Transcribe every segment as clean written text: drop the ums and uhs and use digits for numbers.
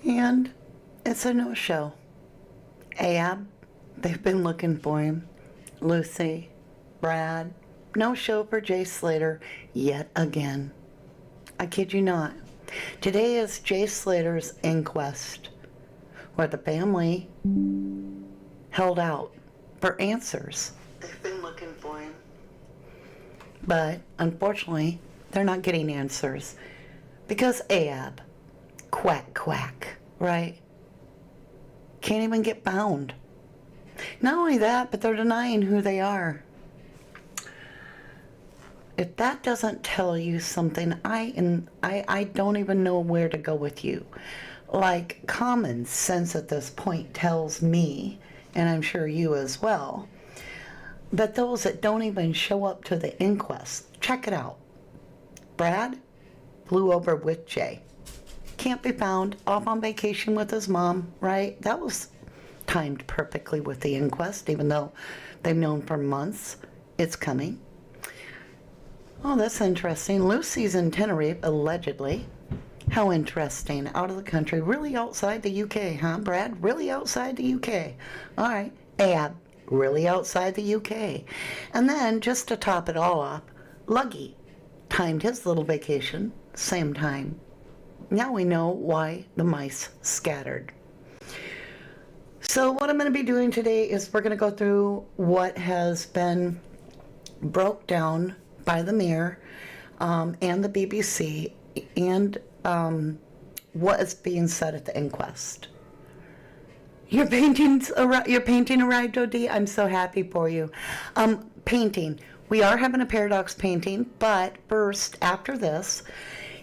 And it's a no-show. Ayub, they've been looking for him. Lucy, Brad, no show for Jay Slater yet again. I kid you not. Today is Jay Slater's inquest, where the family held out for answers. They've been looking for him. But unfortunately, they're not getting answers because Ayub, quack, quack, right? Can't even get found. Not only that, but they're denying who they are. If that doesn't tell you something, I don't even know where to go with you. Like, common sense at this point tells me, and I'm sure you as well, that those that don't even show up to the inquest, check it out. Brad flew over with Jay. Can't be found, off on vacation with his mom, right? That was timed perfectly with the inquest, even though they've known for months it's coming. Oh, that's interesting. Lucy's in Tenerife, allegedly. How interesting. Out of the country. Really outside the UK, huh, Brad? Really outside the UK. All right. Ayub, really outside the UK. And then, just to top it all off, Luggy timed his little vacation, same time. Now we know why the mice scattered. So what I'm going to be doing today is we're going to go through what has been broke down by the Mirror and the BBC and what is being said at the inquest. Your painting arrived, OD. I'm so happy for you. Painting. We are having a paradox painting, but first, after this,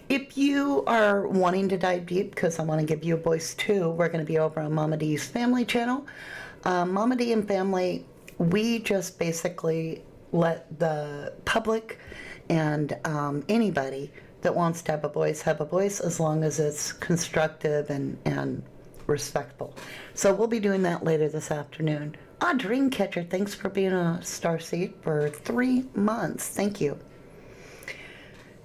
if you are wanting to dive deep, because I want to give you a voice too, we're going to be over on Mama D's family channel. Mama D and family, we just basically let the public and anybody that wants to have a voice as long as it's constructive and respectful. So we'll be doing that later this afternoon. Dreamcatcher, thanks for being a starseed for 3 months. Thank you.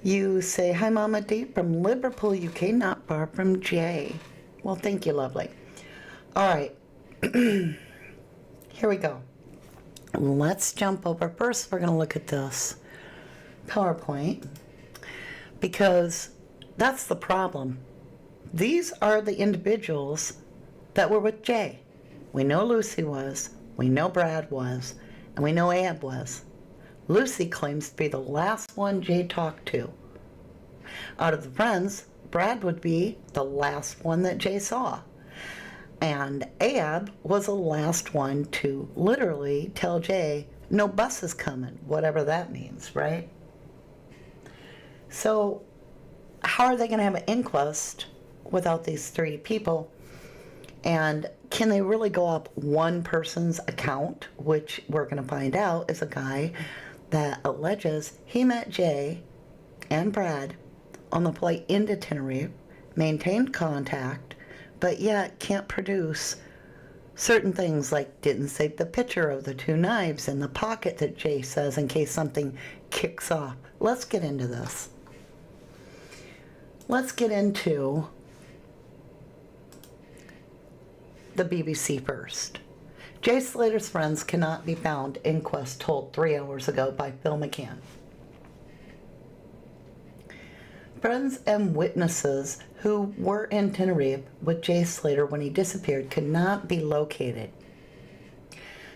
You say, hi Mama D from Liverpool, UK, not far from Jay. Well, thank you, lovely. All right. Here we go. Let's jump over. First, we're going to look at this PowerPoint because that's the problem. These are the individuals that were with Jay. We know Lucy was, we know Brad was, and we know Ayub was. Lucy claims to be the last one Jay talked to. Out of the friends, Brad would be the last one that Jay saw. And Ayub was the last one to literally tell Jay, no bus is coming, whatever that means, right? So how are they going to have an inquest without these 3 people? And can they really go off one person's account, which we're going to find out is a guy that alleges he met Jay and Brad on the flight into Tenerife, maintained contact, but yet can't produce certain things, like didn't save the picture of the 2 knives in the pocket that Jay says in case something kicks off. Let's get into this. Let's get into the BBC first. Jay Slater's friends cannot be found, inquest told 3 hours ago by Phil McCann. Friends and witnesses who were in Tenerife with Jay Slater when he disappeared could not be located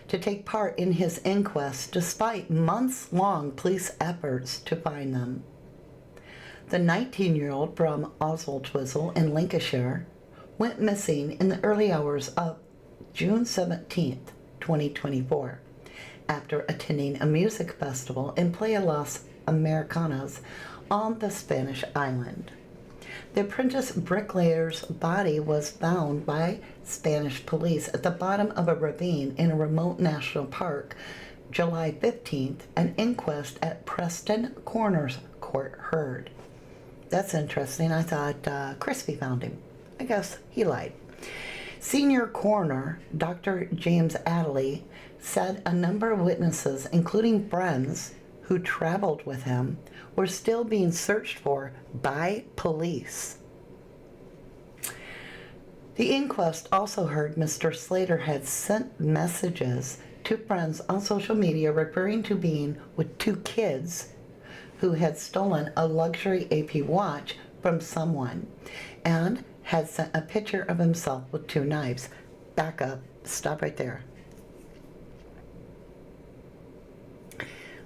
to take part in his inquest despite months-long police efforts to find them. The 19-year-old from Oswaldtwistle in Lancashire went missing in the early hours of June 17th, 2024, after attending a music festival in Playa Las Americanas on the Spanish island. The apprentice bricklayer's body was found by Spanish police at the bottom of a ravine in a remote national park July 15th, an inquest at Preston Coroner's Court heard. That's interesting. I thought Crispy found him. I guess he lied. Senior coroner Dr. James Adderley said a number of witnesses, including friends who traveled with him, were still being searched for by police. The inquest also heard Mr. Slater had sent messages to friends on social media referring to being with two kids who had stolen a luxury AP watch from someone and had sent a picture of himself with two knives. Back up. Stop right there.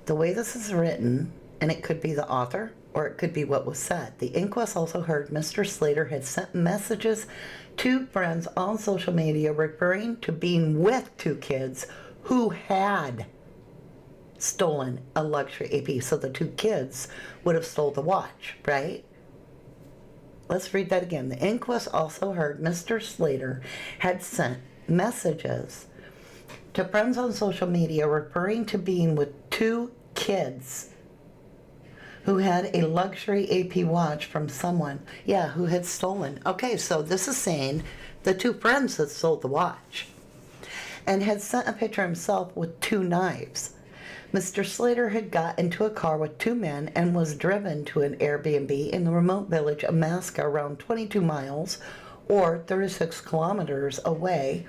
The way this is written, and it could be the author or it could be what was said. The inquest also heard Mr. Slater had sent messages to friends on social media referring to being with two kids who had stolen a luxury AP. So the two kids would have stole the watch, right? Let's read that again. The inquest also heard Mr. Slater had sent messages to friends on social media referring to being with two kids who had a luxury AP watch from someone, who had stolen. Okay, so this is saying the two friends that stole the watch and had sent a picture of himself with two knives. Mr. Slater had got into a car with two men and was driven to an Airbnb in the remote village of Masca, around 22 miles or 36 kilometers away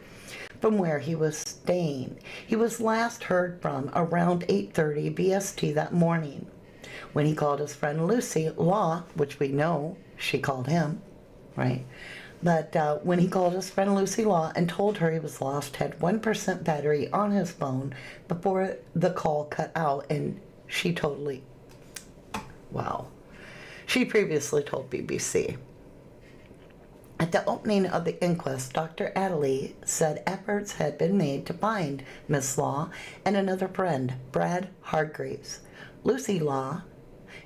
from where he was staying. He was last heard from around 8:30 BST that morning, when he called his friend Lucy Law, which we know she called him, right? But when he called his friend Lucy Law and told her he was lost, had 1% battery on his phone before the call cut out, and she totally, wow. She previously told BBC. At the opening of the inquest, Dr. Adderley said efforts had been made to find Miss Law and another friend, Brad Hargreaves. Lucy Law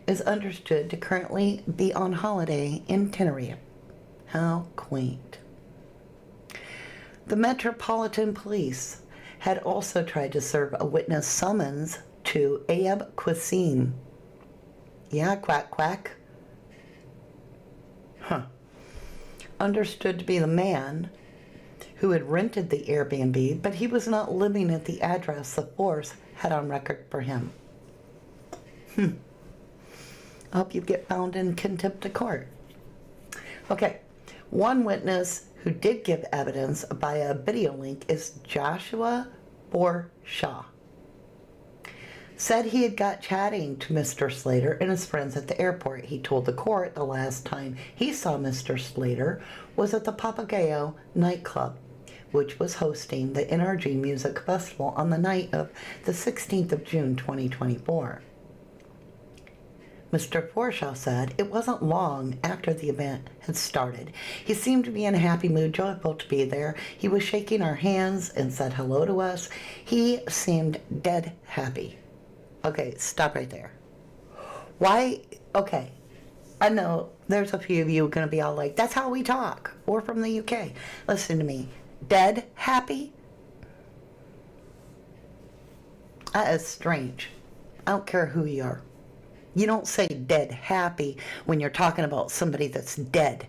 is understood to currently be on holiday in Tenerife. How quaint. The Metropolitan Police had also tried to serve a witness summons to Ayub Cuisine. Yeah, quack, quack. Understood to be the man who had rented the Airbnb, but he was not living at the address the force had on record for him. I hope you get found in contempt of court. Okay, one witness who did give evidence via a video link is Joshua Borshaw. Said he had got chatting to Mr. Slater and his friends at the airport. He told the court the last time he saw Mr. Slater was at the Papagayo nightclub, which was hosting the NRG Music Festival on the night of the 16th of June 2024. Mr. Forshaw said it wasn't long after the event had started. He seemed to be in a happy mood, joyful to be there. He was shaking our hands and said hello to us. He seemed dead happy. Okay, stop right there. Why? Okay, I know there's a few of you going to be all like, that's how we talk. We're from the UK. Listen to me. Dead happy? That is strange. I don't care who you are. You don't say dead happy when you're talking about somebody that's dead.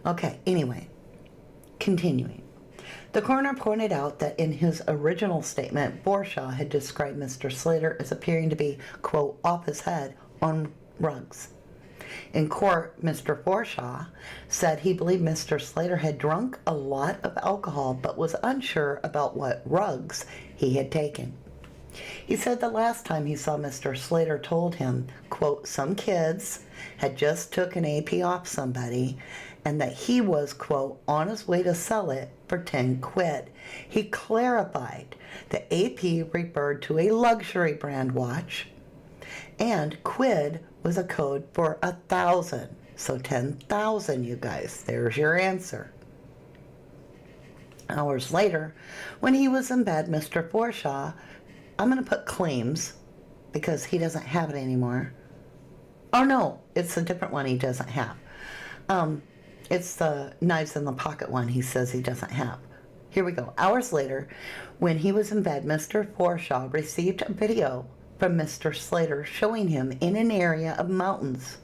Okay, anyway, continuing. The coroner pointed out that in his original statement, Borshaw had described Mr. Slater as appearing to be, quote, off his head on rugs. In court, Mr. Borshaw said he believed Mr. Slater had drunk a lot of alcohol but was unsure about what rugs he had taken. He said the last time he saw Mr. Slater told him, quote, some kids had just took an AP off somebody and that he was, quote, on his way to sell it for 10 quid. He clarified the AP referred to a luxury brand watch and quid was a code for 1,000. So 10,000, you guys. There's your answer. Hours later, when he was in bed, Mr. Forshaw, I'm going to put claims because he doesn't have it anymore. Oh no, it's a different one he doesn't have. It's the knives in the pocket one he says he doesn't have. Here we go. Hours later, when he was in bed, Mr. Forshaw received a video from Mr. Slater showing him in an area of mountains,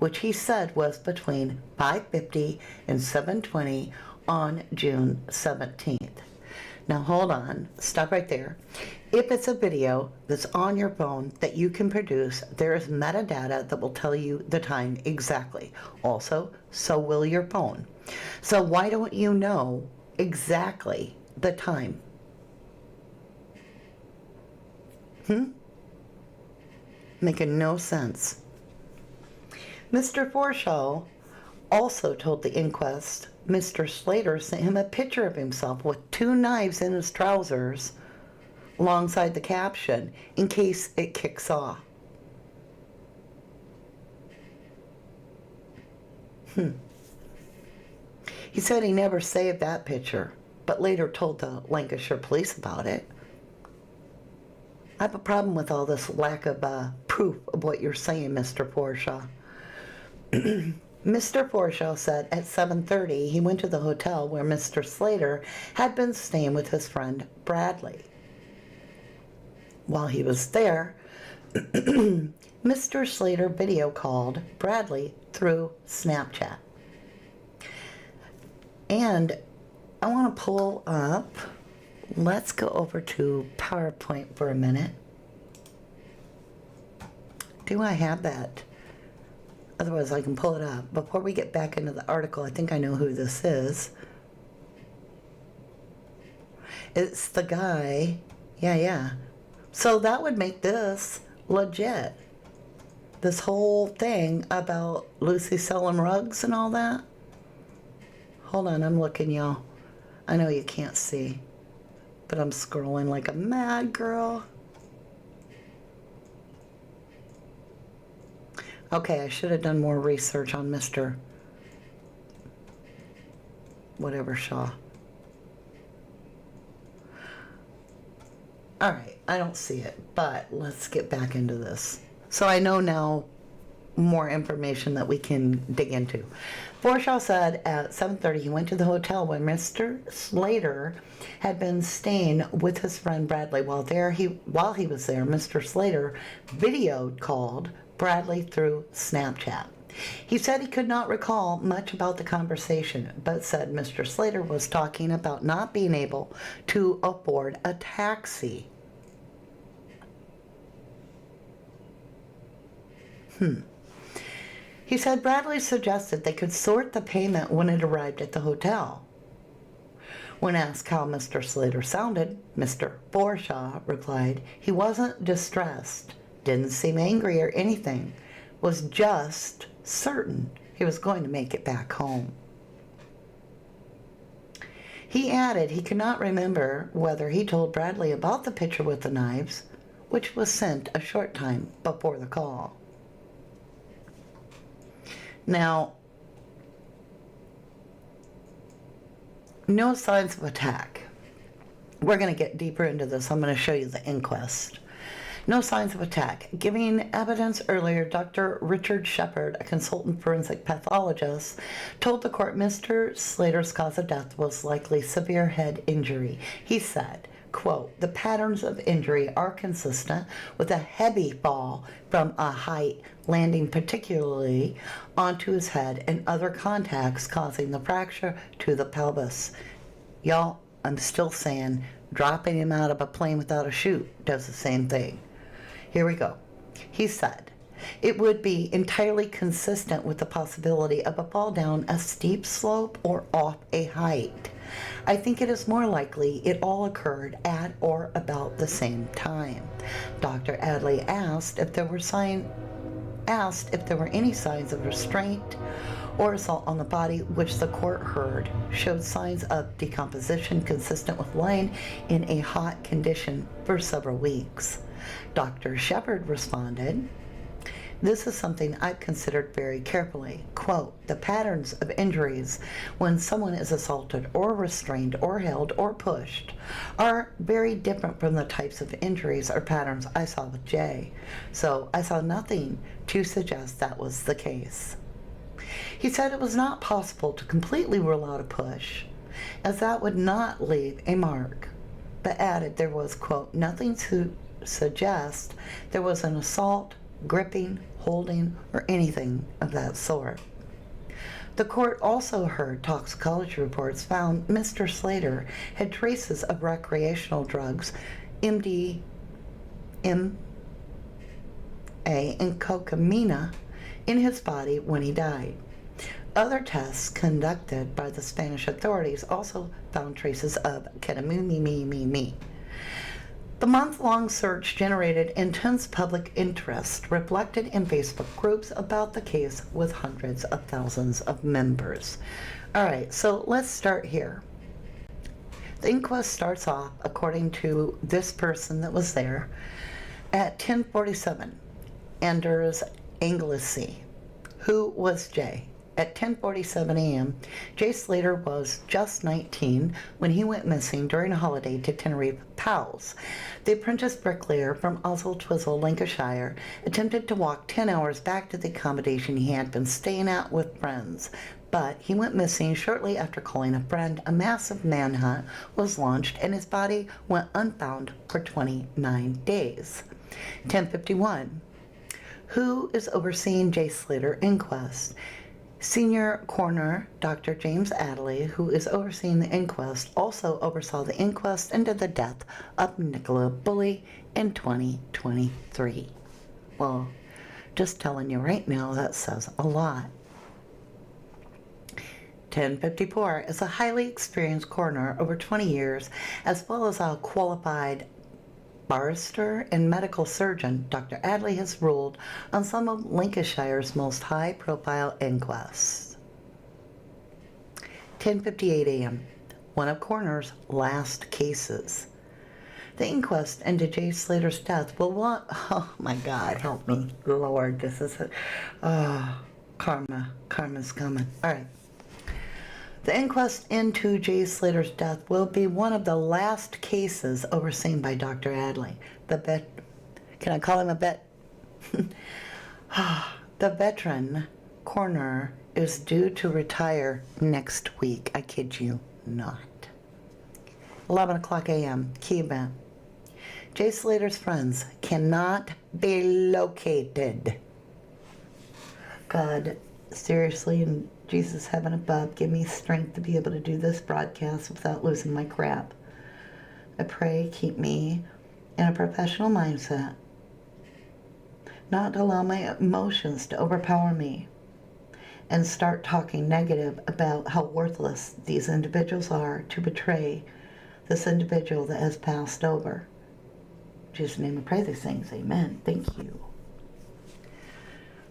which he said was between 5:50 and 7:20 on June 17th. Now hold on, stop right there. If it's a video that's on your phone that you can produce, there is metadata that will tell you the time exactly. Also, so will your phone. So why don't you know exactly the time? Making no sense. Mr. Forshaw also told the inquest Mr. Slater sent him a picture of himself with 2 knives in his trousers alongside the caption, in case it kicks off. He said he never saved that picture, but later told the Lancashire police about it. I have a problem with all this lack of proof of what you're saying, Mr. Forshaw. Mr. Forshaw said at 7:30 he went to the hotel where Mr. Slater had been staying with his friend Bradley. While he was there, Mr. Slater video called Bradley through Snapchat. And I want to pull up, let's go over to PowerPoint for a minute. Do I have that? Otherwise I can pull it up. Before we get back into the article, I think I know who this is. It's the guy, yeah. So that would make this legit. This whole thing about Lucy selling rugs and all that. Hold on, I'm looking, y'all. I know you can't see, but I'm scrolling like a mad girl. Okay, I should have done more research on Mr. whatever Shaw. Alright, I don't see it, but let's get back into this. So I know now more information that we can dig into. Forshaw said at 7:30 he went to the hotel where Mr. Slater had been staying with his friend Bradley. While he was there, Mr. Slater video called Bradley through Snapchat. He said he could not recall much about the conversation, but said Mr. Slater was talking about not being able to afford a taxi. He said Bradley suggested they could sort the payment when it arrived at the hotel. When asked how Mr. Slater sounded, Mr. Forshaw replied he wasn't distressed, didn't seem angry or anything, was just certain he was going to make it back home. He added he could not remember whether he told Bradley about the picture with the knives, which was sent a short time before the call. Now, no signs of attack. We're going to get deeper into this. I'm going to show you the inquest. No signs of attack. Giving evidence earlier, Dr. Richard Shepard, a consultant forensic pathologist, told the court Mr. Slater's cause of death was likely severe head injury. He said, quote, the patterns of injury are consistent with a heavy fall from a height, landing particularly onto his head and other contacts causing the fracture to the pelvis. Y'all, I'm still saying dropping him out of a plane without a chute does the same thing. Here we go. He said, it would be entirely consistent with the possibility of a fall down a steep slope or off a height. I think it is more likely it all occurred at or about the same time. Dr. Adley asked if there were any signs of restraint or assault on the body, which the court heard showed signs of decomposition consistent with lying in a hot condition for several weeks. Dr. Shepard responded, this is something I've considered very carefully. Quote, the patterns of injuries when someone is assaulted or restrained or held or pushed are very different from the types of injuries or patterns I saw with Jay. So I saw nothing to suggest that was the case. He said it was not possible to completely rule out a push, as that would not leave a mark, but added there was, quote, nothing to suggest there was an assault, gripping, holding, or anything of that sort. The court also heard toxicology reports found Mr. Slater had traces of recreational drugs, MDMA, and cocaine in his body when he died. Other tests conducted by the Spanish authorities also found traces of ketamine. The month-long search generated intense public interest, reflected in Facebook groups about the case with hundreds of thousands of members. All right, so let's start here. The inquest starts off, according to this person that was there, at 10:47. Anders Anglesey. Who was Jay? At 10:47 a.m., Jay Slater was just 19 when he went missing during a holiday to Tenerife Pals. The apprentice bricklayer from Oswald Twizzle, Lancashire, attempted to walk 10 hours back to the accommodation he had been staying at with friends, but he went missing shortly after calling a friend. A massive manhunt was launched and his body went unfound for 29 days. 10:51. Who is overseeing Jay Slater inquest? Senior coroner Dr. James Adley, who is overseeing the inquest, also oversaw the inquest into the death of Nicola Bully in 2023. Well, just telling you right now, that says a lot. 10:54. As a highly experienced coroner over 20 years, as well as a qualified barrister and medical surgeon, Dr. Adley has ruled on some of Lancashire's most high-profile inquests. 10:58 a.m. One of coroner's last cases. The inquest into Jay Slater's death will want... Oh, my God, help me. Lord, this is... Karma's coming. All right. The inquest into Jay Slater's death will be one of the last cases overseen by Dr. Adley. Can I call him a vet? The veteran coroner is due to retire next week. I kid you not. 11 o'clock a.m. Key event. Jay Slater's friends cannot be located. God, seriously, in Jesus, heaven above, give me strength to be able to do this broadcast without losing my crap. I pray, keep me in a professional mindset, not to allow my emotions to overpower me and start talking negative about how worthless these individuals are to betray this individual that has passed over. In Jesus' name I pray these things. Amen. Thank you.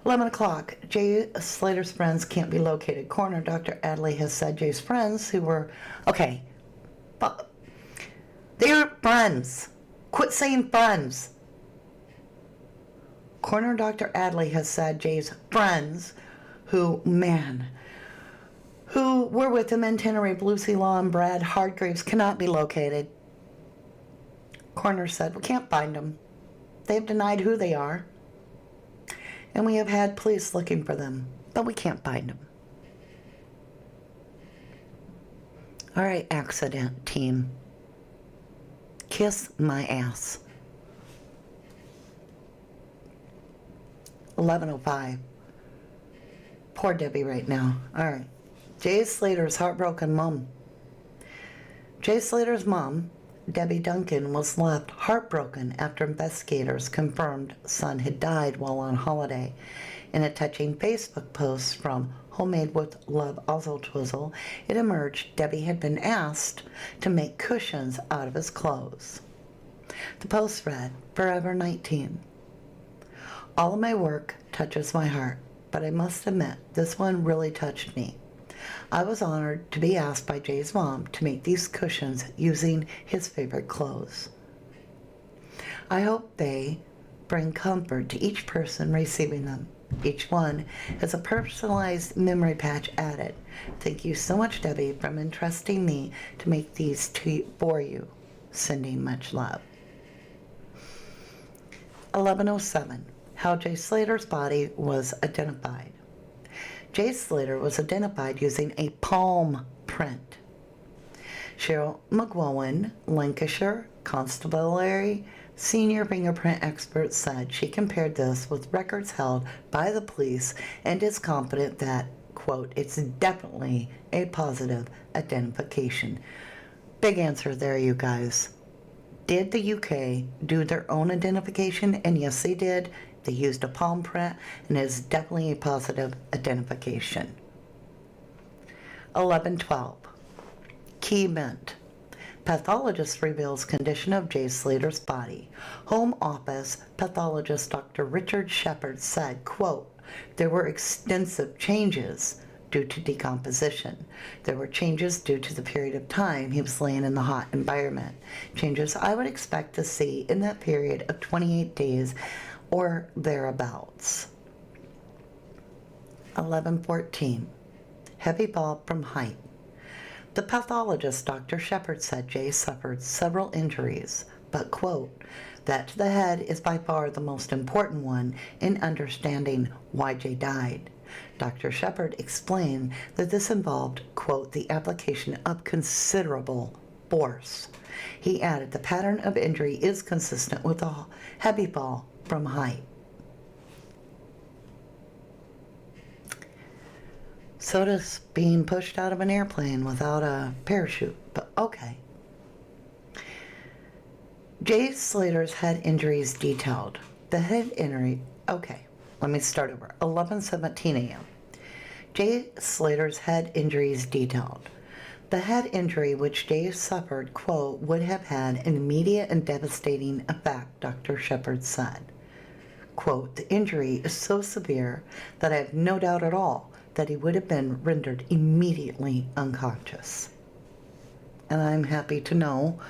11 o'clock. Jay Slater's friends can't be located. Coroner Dr. Adley has said Jay's friends who were... Okay. But they aren't friends. Quit saying friends. Coroner Dr. Adley has said Jay's friends who were with him in Tenerife, Lucy Law and Brad Hardgraves, cannot be located. Coroner said, we can't find them. They've denied who they are. And we have had police looking for them, but we can't find them. All right, accident team. Kiss my ass. 11:05. Poor Debbie right now. All right. Jay Slater's heartbroken mom. Jay Slater's mom, Debbie Duncan, was left heartbroken after investigators confirmed son had died while on holiday. In a touching Facebook post from Homemade with Love Oswald Twizzle, it emerged Debbie had been asked to make cushions out of his clothes. The post read, Forever 19. All of my work touches my heart, but I must admit, this one really touched me. I was honored to be asked by Jay's mom to make these cushions using his favorite clothes. I hope they bring comfort to each person receiving them. Each one has a personalized memory patch added. Thank you so much, Debbie, for entrusting me to make these for you. Sending much love. 11:07. How Jay Slater's body was identified. Jay Slater was identified using a palm print. Cheryl McGowan, Lancashire Constabulary senior fingerprint expert, said she compared this with records held by the police and is confident that, quote, it's definitely a positive identification. Big answer there, you guys. Did the UK do their own identification? And yes, they did. They used a palm print, and it is definitely a positive identification. 1112. Key event. Pathologist reveals condition of Jay Slater's body. Home Office pathologist Dr. Richard Shepard said, quote, there were extensive changes due to decomposition. There were changes due to the period of time he was laying in the hot environment. Changes I would expect to see in that period of 28 days or thereabouts. 1114. Heavy fall from height. The pathologist, Dr. Shepard, said Jay suffered several injuries, but, quote, that to the head is by far the most important one in understanding why Jay died. Dr. Shepard explained that this involved, quote, the application of considerable force. He added the pattern of injury is consistent with a heavy fall from height. So does being pushed out of an airplane without a parachute, but okay. Jay Slater's head injuries detailed. The head injury, okay, let me start over. 11:17 a.m. Jay Slater's head injuries detailed. The head injury which Jay suffered, quote, would have had an immediate and devastating effect, Dr. Shepard said. Quote, the injury is so severe that I have no doubt at all that he would have been rendered immediately unconscious. And I'm happy to know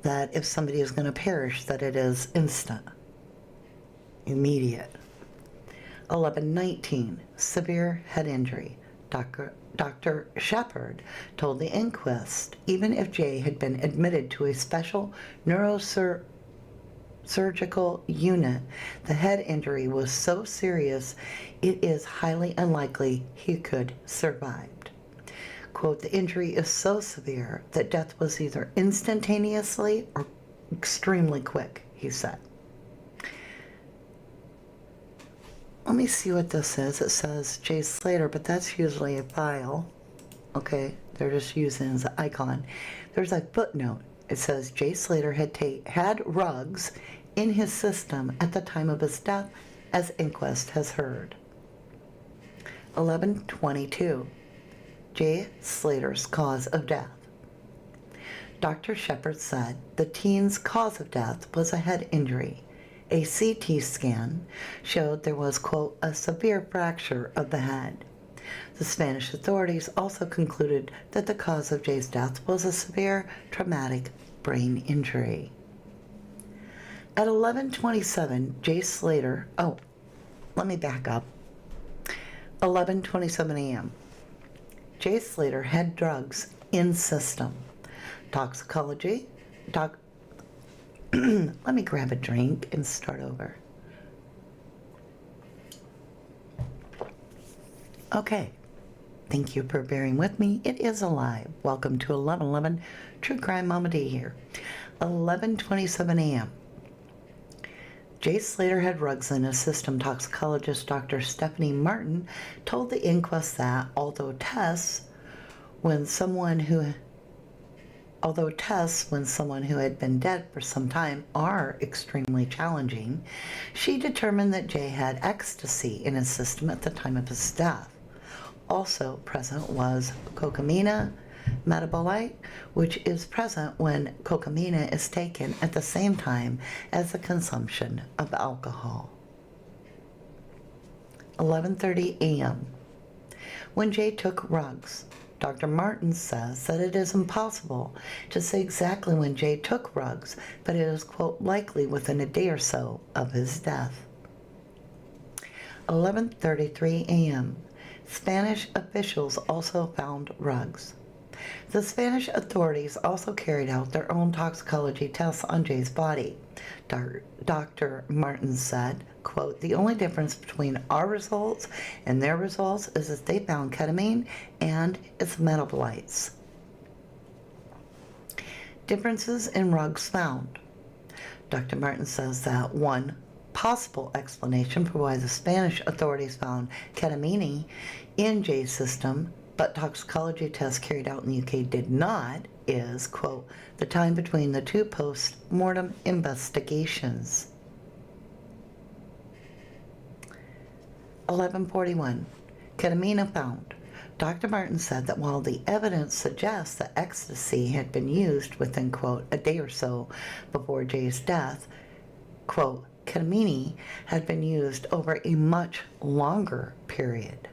that if somebody is going to perish, that it is instant, immediate. 11:19, severe head injury. Dr. Shepard told the Inquest even if Jay had been admitted to a special neurosurgical unit, the head injury was so serious it is highly unlikely he could survive. Quote, the injury is so severe that death was either instantaneously or extremely quick, he said. Let me see what this is. It says Jay Slater, but that's usually a file. Okay, they're just using it as an icon. There's a footnote. It says Jay Slater had drugs in his system at the time of his death, as Inquest has heard. 11:22. Jay Slater's cause of death. Dr. Shepard said the teen's cause of death was a head injury. A CT scan showed there was, quote, a severe fracture of the head. The Spanish authorities also concluded that the cause of Jay's death was a severe traumatic brain injury. At 11:27, Jay Slater, let me back up. 11:27 a.m. Jay Slater had drugs in system. Toxicology, let me grab a drink and start over. Okay, thank you for bearing with me. It is alive. Welcome to 11:11 True Crime Mama D here. 11:27 a.m. Jay Slater had drugs in his system. Toxicologist Dr. Stephanie Martin told the Inquest that although tests when someone who had been dead for some time are extremely challenging, she determined that Jay had ecstasy in his system at the time of his death. Also present was cocaine metabolite, which is present when cocaine is taken at the same time as the consumption of alcohol. 11:30 a.m. When Jay took drugs, Dr. Martin says that it is impossible to say exactly when Jay took drugs, but it is, quote, likely within a day or so of his death. 11:33 a.m. Spanish officials also found drugs. The Spanish authorities also carried out their own toxicology tests on Jay's body. Dr. Martin said, quote, the only difference between our results and their results is that they found ketamine and its metabolites. Differences in drugs found. Dr. Martin says that 1. possible explanation for why the Spanish authorities found ketamine in Jay's system, but toxicology tests carried out in the UK did not, is, quote, the time between the two post-mortem investigations. 1141. Ketamine found. Dr. Martin said that while the evidence suggests that ecstasy had been used within, quote, a day or so before Jay's death, quote, ketamine had been used over a much longer period.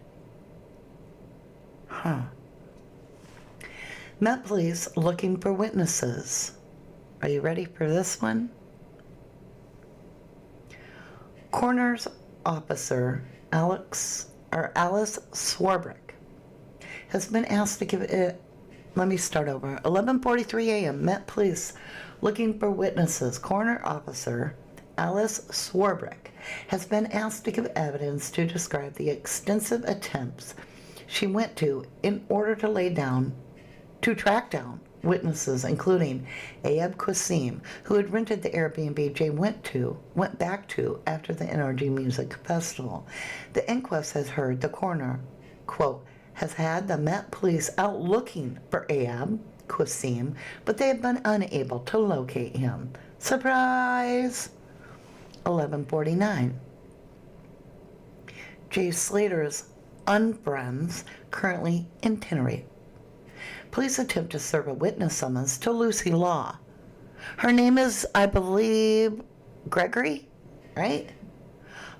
Met police looking for witnesses. Are you ready for this one? Coroner's officer Alice Swarbrick has been asked to give it. Let me start over. 11:43 a.m. Met police looking for witnesses. Coroner officer Alice Swarbrick has been asked to give evidence to describe the extensive attempts she went to in order to track down witnesses, including Ayub Qasim, who had rented the Airbnb Jay went back to after the NRG Music Festival. The inquest has heard the coroner, quote, has had the Met police out looking for Ayub Qasim, but they have been unable to locate him. Surprise! 11:49. Jay Slater's unfriends currently in Tenerife. Police attempt to serve a witness summons to Lucy Law. Her name is, I believe, Gregory, right?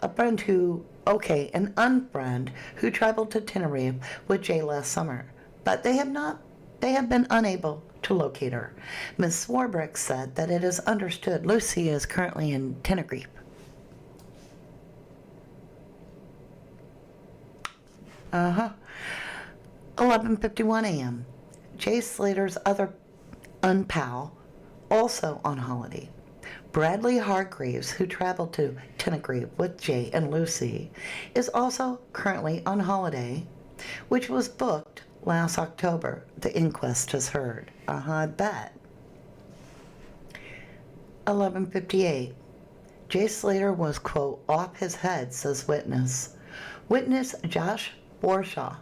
An unfriend who traveled to Tenerife with Jay last summer, but they have been unable to locate her. Ms. Swarbrick said that it is understood Lucy is currently in Tenerife. Uh-huh. 11:51 a.m. Jay Slater's other unpal, also on holiday. Bradley Hargraves, who traveled to Tenerife with Jay and Lucy, is also currently on holiday, which was booked last October. The inquest has heard. I bet. 11:58. Jay Slater was, quote, off his head, says witness. Witness Josh Borshaw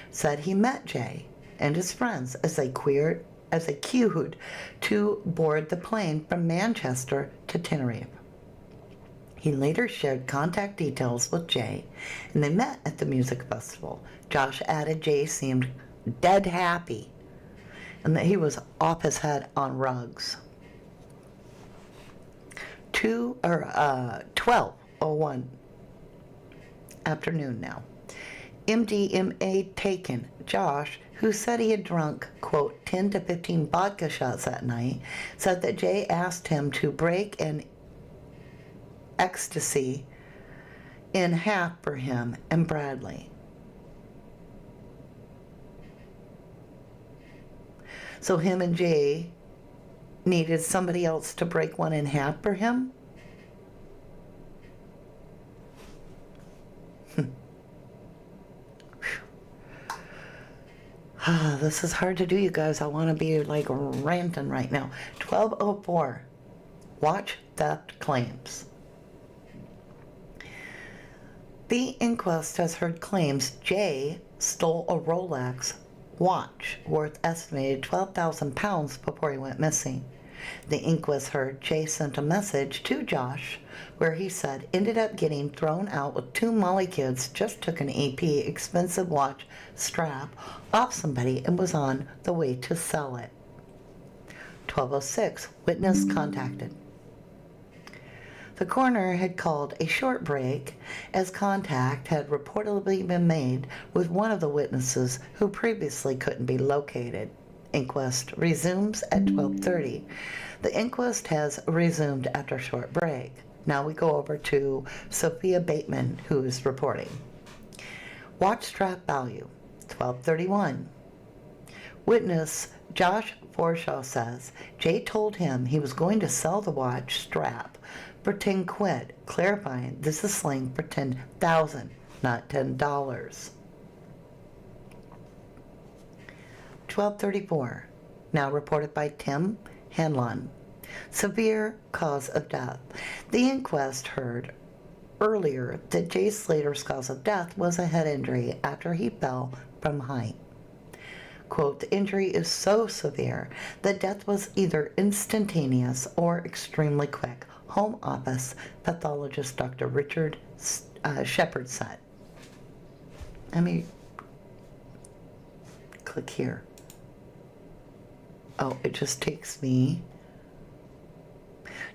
said he met Jay and his friends as they queued to board the plane from Manchester to Tenerife. He later shared contact details with Jay, and they met at the music festival. Josh added Jay seemed dead happy and that he was off his head on rugs. 12:01 afternoon now. MDMA taken. Josh, who said he had drunk, quote, 10 to 15 vodka shots that night, said that Jay asked him to break an ecstasy in half for him and Bradley. So him and Jay needed somebody else to break one in half for him? This is hard to do, you guys. I want to be like ranting right now. 12:04. Watch theft claims. The inquest has heard claims Jay stole a Rolex watch worth estimated 12,000 pounds before he went missing. The inquest heard Jay sent a message to Josh where he said ended up getting thrown out with two Molly kids, just took an AP expensive watch strap off somebody and was on the way to sell it. 12:06, witness contacted. The coroner had called a short break as contact had reportedly been made with one of the witnesses who previously couldn't be located. Inquest resumes at 12:30. The inquest has resumed after a short break. Now we go over to Sophia Bateman, who is reporting. Watch strap value, 12:31. Witness Josh Forshaw says Jay told him he was going to sell the watch strap for 10 quid, clarifying this is slang for 10,000, not $10. 12:34, now reported by Tim Hanlon. Severe cause of death. The inquest heard earlier that Jay Slater's cause of death was a head injury after he fell from height. Quote, the injury is so severe that death was either instantaneous or extremely quick, Home Office pathologist Dr. Richard Shepard said. Let me click here. Oh, it just takes me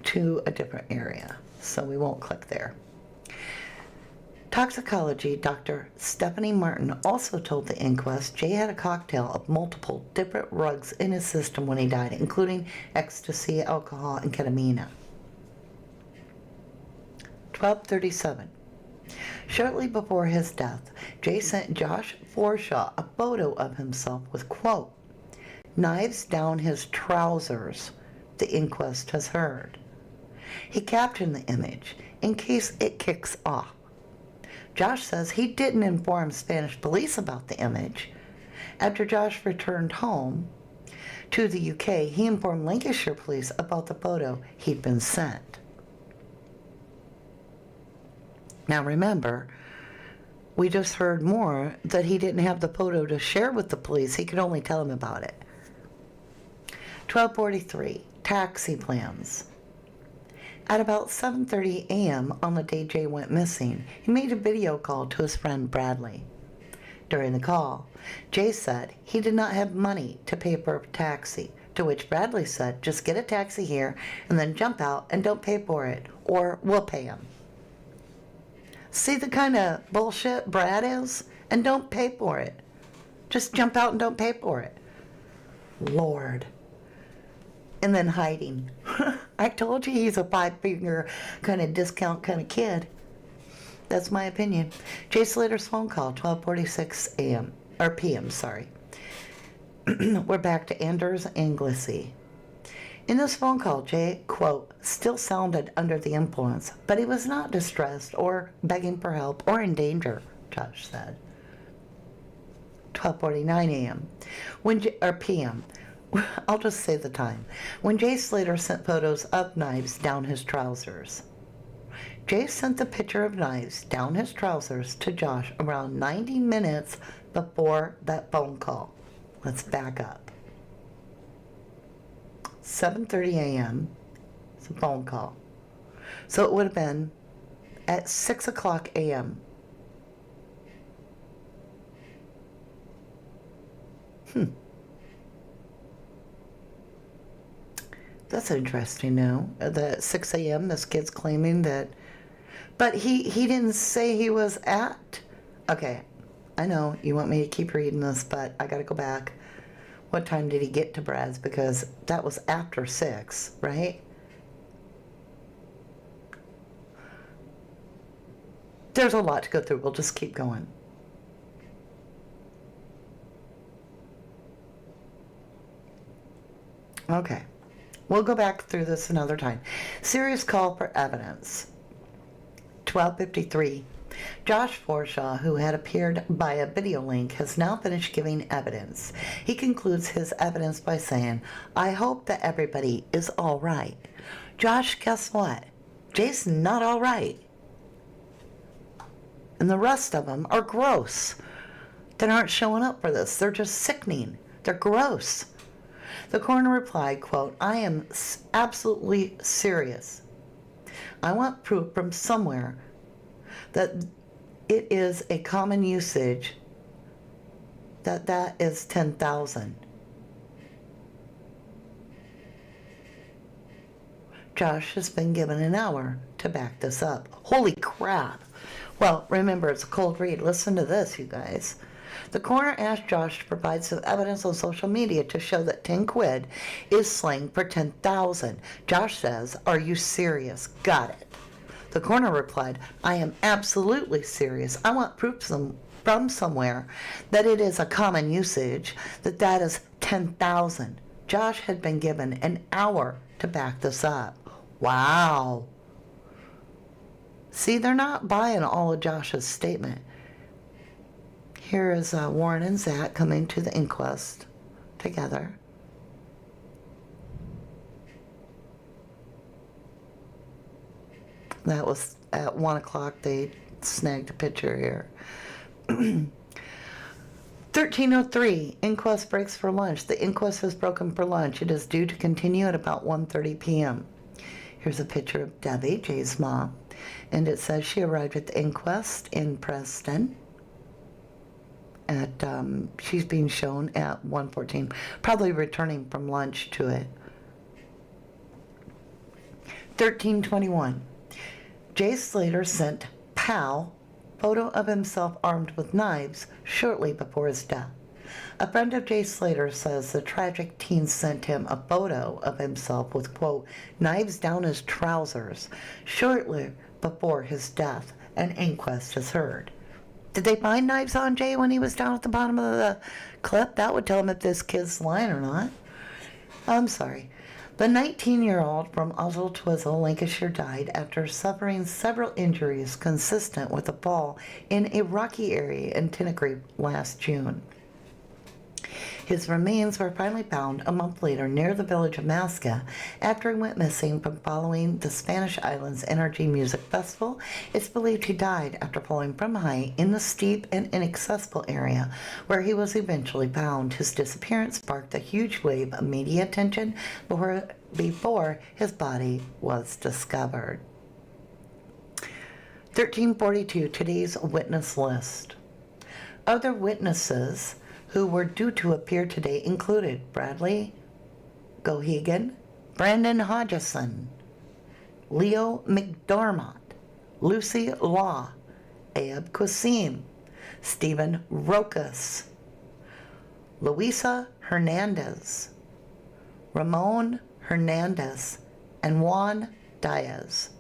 to a different area, so we won't click there. Toxicology Dr. Stephanie Martin also told the inquest Jay had a cocktail of multiple different drugs in his system when he died, including ecstasy, alcohol, and ketamine. 12:37. Shortly before his death, Jay sent Josh Forshaw a photo of himself with, quote, knives down his trousers, the inquest has heard. He captioned the image in case it kicks off. Josh says he didn't inform Spanish police about the image. After Josh returned home to the UK, he informed Lancashire police about the photo he'd been sent. Now remember, we just heard more that he didn't have the photo to share with the police. He could only tell them about it. 12:43, taxi plans. At about 7:30 a.m. on the day Jay went missing, he made a video call to his friend Bradley. During the call, Jay said he did not have money to pay for a taxi, to which Bradley said, just get a taxi here and then jump out and don't pay for it, or we'll pay him. See the kind of bullshit Brad is? And don't pay for it. Just jump out and don't pay for it. Lord. And then hiding. I told you he's a five-finger kind of discount kind of kid. That's my opinion. Jay Slater's phone call, 12:46 a.m. or p.m. Sorry. We're back to Anders Anglesey. In this phone call, Jay, quote, still sounded under the influence, but he was not distressed or begging for help or in danger, Josh said. 12:49 a.m. Or p.m. I'll just say the time. When Jay Slater sent photos of knives down his trousers. Jay sent the picture of knives down his trousers to Josh around 90 minutes before that phone call. Let's back up. 7:30 a.m. It's a phone call. So it would have been at 6 o'clock a.m. That's interesting now. At 6 a.m. this kid's claiming that... But he didn't say he was at... Okay, I know you want me to keep reading this, but I gotta go back. What time did he get to Brad's? Because that was after 6, right? There's a lot to go through. We'll just keep going. Okay. We'll go back through this another time. Serious call for evidence. 12:53. Josh Forshaw, who had appeared by a video link, has now finished giving evidence. He concludes his evidence by saying, I hope that everybody is all right. Josh, guess what? Jay's not all right. And the rest of them are gross. They aren't showing up for this. They're just sickening. They're gross. The coroner replied, quote, I am absolutely serious. I want proof from somewhere that it is a common usage that is 10,000. Josh has been given an hour to back this up. Holy crap. Well, remember, it's a cold read. Listen to this, you guys. The coroner asked Josh to provide some evidence on social media to show that 10 quid is slang for 10,000. Josh says, are you serious? Got it. The coroner replied, I am absolutely serious. I want proof from somewhere that it is a common usage, that is 10,000. Josh had been given an hour to back this up. Wow. See, they're not buying all of Josh's statement. Here is Warren and Zach coming to the inquest together. That was at 1 o'clock. They snagged a picture here. 13:03, Inquest breaks for lunch. The inquest has broken for lunch. It is due to continue at about 1:30 p.m. Here's a picture of Debbie, Jay's mom, and it says she arrived at the inquest in Preston. She's being shown at 1:14, probably returning from lunch to it. 13:21, Jay Slater sent pal photo of himself armed with knives shortly before his death. A friend of Jay Slater says the tragic teen sent him a photo of himself with, quote, knives down his trousers shortly before his death. An inquest is heard. Did they find knives on Jay when he was down at the bottom of the clip? That would tell him if this kid's lying or not. I'm sorry. The 19-year-old from Oswald Twizzle, Lancashire, died after suffering several injuries consistent with a fall in a rocky area in Tinagre last June. His remains were finally found a month later near the village of Masca after he went missing from following the Spanish Islands Energy Music Festival. It's believed he died after falling from height in the steep and inaccessible area where he was eventually found. His disappearance sparked a huge wave of media attention before his body was discovered. 1342, today's witness list. Other witnesses who were due to appear today included Bradley Gohegan, Brandon Hodgson, Leo McDormand, Lucy Law, Ayub Qasim, Stephen Rokas, Luisa Hernandez, Ramon Hernandez, and Juan Diaz.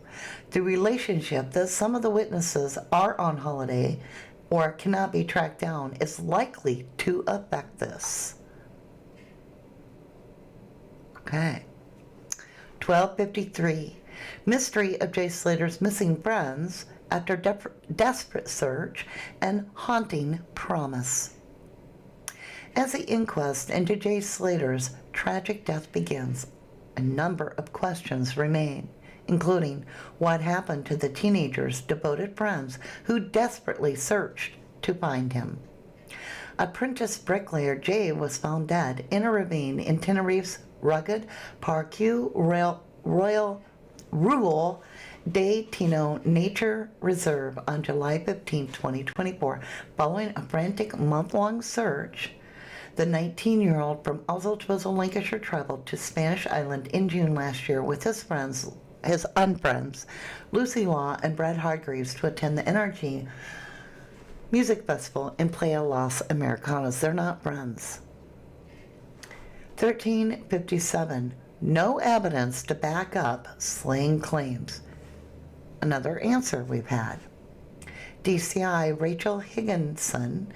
The relationship that some of the witnesses are on holiday or cannot be tracked down is likely to affect this. Okay. 12:53. Mystery of Jay Slater's missing friends after desperate search and haunting promise. As the inquest into Jay Slater's tragic death begins, a number of questions remain, including what happened to the teenager's devoted friends who desperately searched to find him. Apprentice bricklayer Jay was found dead in a ravine in Tenerife's rugged Parque Royal Rural de Tino Nature Reserve on July 15, 2024. Following a frantic month-long search, the 19-year-old from Oswald Twizzle, Lancashire, traveled to Spanish Island in June last year with his unfriends, Lucy Law and Brad Hargreaves, to attend the NRG Music Festival in Playa Las Americanas. They're not friends. 1357. No evidence to back up slaying claims. Another answer we've had. DCI Rachel Higginson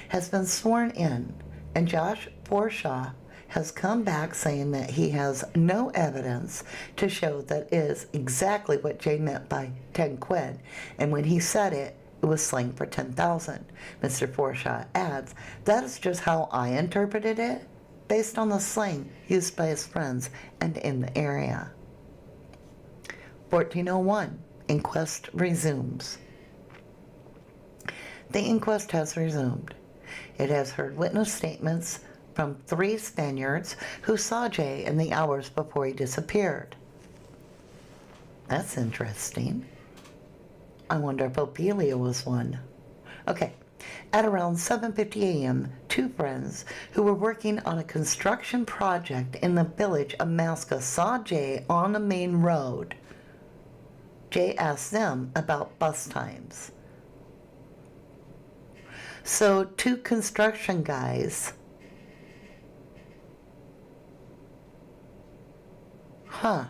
has been sworn in, and Josh Forshaw has come back saying that he has no evidence to show that is exactly what Jay meant by 10 quid, and when he said it, it was slang for 10,000. Mr. Forshaw adds, that is just how I interpreted it, based on the slang used by his friends and in the area. 1401, inquest resumes. The inquest has resumed. It has heard witness statements from 3 Spaniards who saw Jay in the hours before he disappeared. That's interesting. I wonder if Ophelia was one. Okay. At around 7:50 a.m., 2 friends who were working on a construction project in the village of Masca saw Jay on the main road. Jay asked them about bus times. So 2 construction guys. Huh.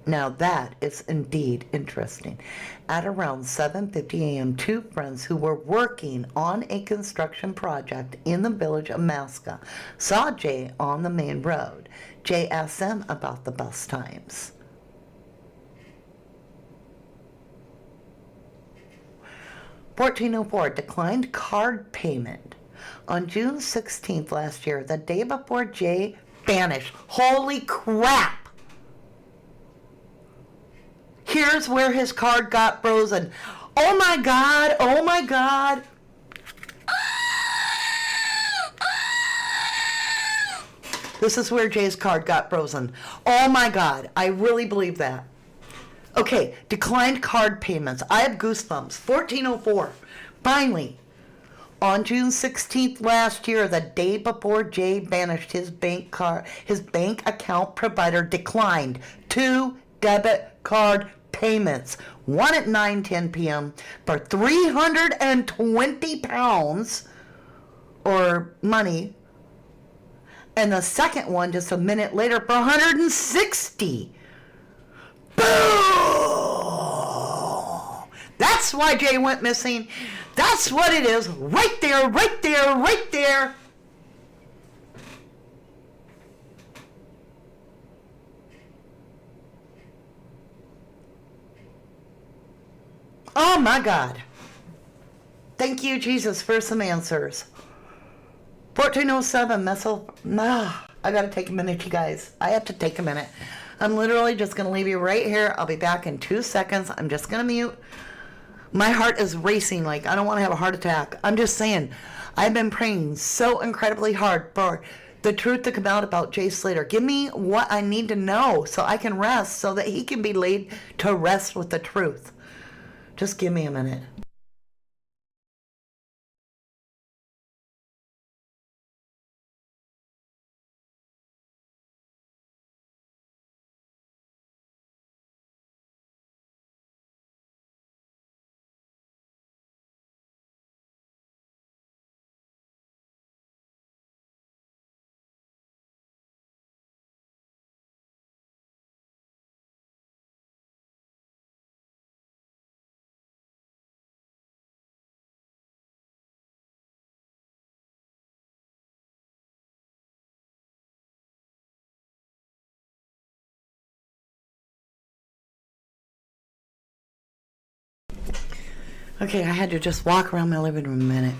Now that is indeed interesting. At around 7:50 a.m., 2 friends who were working on a construction project in the village of Masca saw Jay on the main road. Jay asked them about the bus times. $14.04, declined card payment. On June 16th last year, the day before Jay vanished. Holy crap! Here's where his card got frozen. Oh my God, oh my God. This is where Jay's card got frozen. Oh my God, I really believe that. Okay, declined card payments. I have goosebumps. 1404. Finally, on June 16th last year, the day before Jay vanished, his bank account provider declined 2 debit card payments. One at 9:10 p.m. for 320 pounds or money, and the second one just a minute later for 160. Boom! That's why Jay went missing. That's what it is. Right there, right there, right there. Oh my God. Thank you, Jesus, for some answers. 1407, I gotta take a minute, you guys. I have to take a minute. I'm literally just gonna leave you right here. I'll be back in 2 seconds. I'm just gonna mute. My heart is racing like I don't want to have a heart attack. I'm just saying, I've been praying so incredibly hard for the truth to come out about Jay Slater. Give me what I need to know so I can rest, so that he can be laid to rest with the truth. Just give me a minute. Okay, I had to just walk around my living room a minute.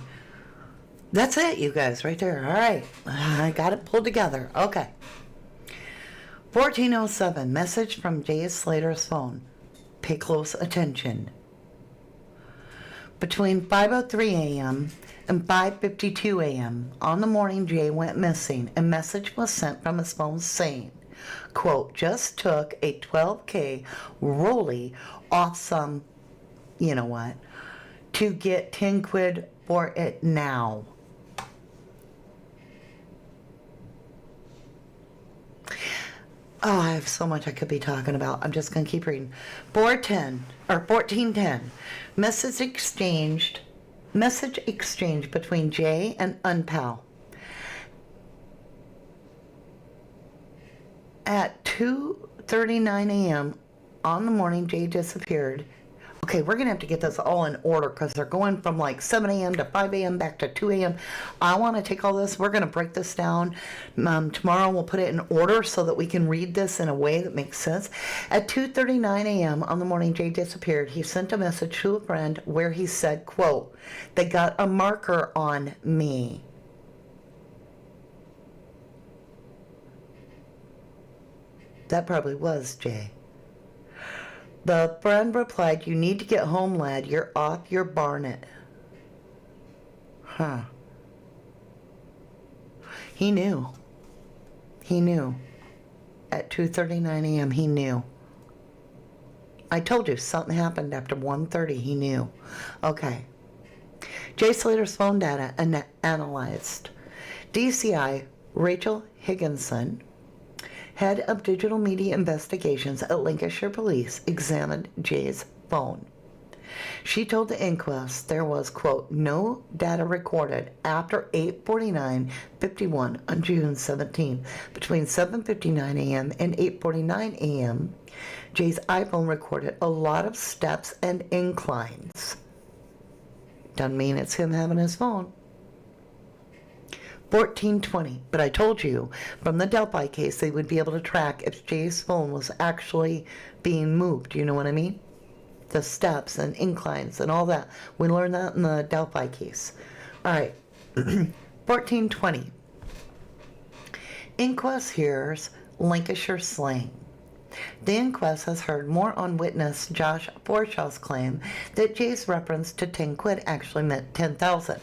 That's it, you guys, right there. All right. I got it pulled together. Okay. 1407, message from Jay Slater's phone. Pay close attention. Between 5:03 a.m. and 5:52 a.m. on the morning Jay went missing, a message was sent from his phone saying, quote, just took a 12K rollie off some, you know what, to get 10 quid for it now. Oh, I have so much I could be talking about. I'm just going to keep reading. 1410. Message exchange between Jay and Unpal. At 2:39 a.m. on the morning Jay disappeared. Okay, we're going to have to get this all in order because they're going from like 7 a.m. to 5 a.m. back to 2 a.m. I want to take all this. We're going to break this down. Tomorrow we'll put it in order so that we can read this in a way that makes sense. At 2:39 a.m. on the morning Jay disappeared, he sent a message to a friend where he said, quote, they got a marker on me. That probably was Jay. The friend replied, you need to get home, lad. You're off your Barnet. Huh. He knew. He knew. At 2:39 a.m. he knew. I told you something happened after 1:30. He knew. Okay. Jay Slater's phone data analyzed. DCI Rachel Higginson, head of digital media investigations at Lancashire Police, examined Jay's phone. She told the Inquest there was, quote, no data recorded after 8:49:51 on June 17. Between 7:59 a.m. and 8:49 a.m., Jay's iPhone recorded a lot of steps and inclines. Doesn't mean it's him having his phone. 1420, but I told you from the Delphi case they would be able to track if Jay's phone was actually being moved. You know what I mean? The steps and inclines and all that. We learned that in the Delphi case. All right. 1420. Inquest hears Lancashire slang. The inquest has heard more on witness Josh Forshaw's claim that Jay's reference to 10 quid actually meant 10,000.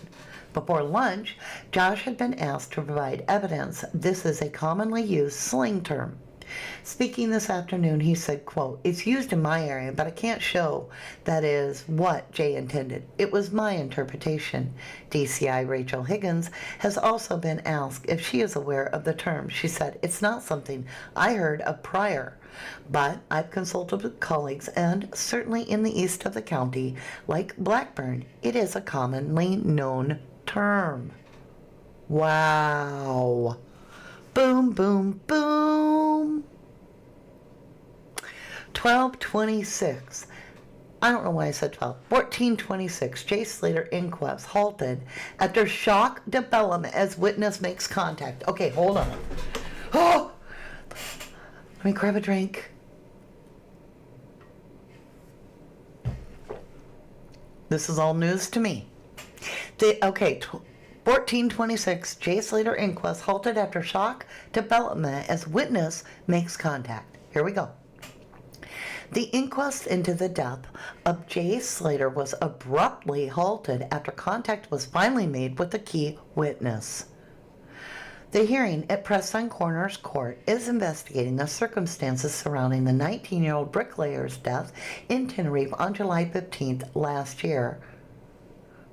Before lunch, Josh had been asked to provide evidence. This is a commonly used slang term. Speaking this afternoon, he said, quote, "It's used in my area, but I can't show that is what Jay intended. It was my interpretation." DCI Rachel Higgins has also been asked if she is aware of the term. She said, "It's not something I heard of prior, but I've consulted with colleagues, and certainly in the east of the county, like Blackburn, it is a commonly known term." Wow. Boom, boom, boom. 12:26. I don't know why I said 12. 14:26. Jay Slater inquest halted after shock development as witness makes contact. Okay, hold on. Oh! Let me grab a drink. This is all news to me. 14:26, Jay Slater inquest halted after shock development as witness makes contact. Here we go. The inquest into the death of Jay Slater was abruptly halted after contact was finally made with the key witness. The hearing at Preston Coroner's Court is investigating the circumstances surrounding the 19-year-old bricklayer's death in Tenerife on July 15th last year,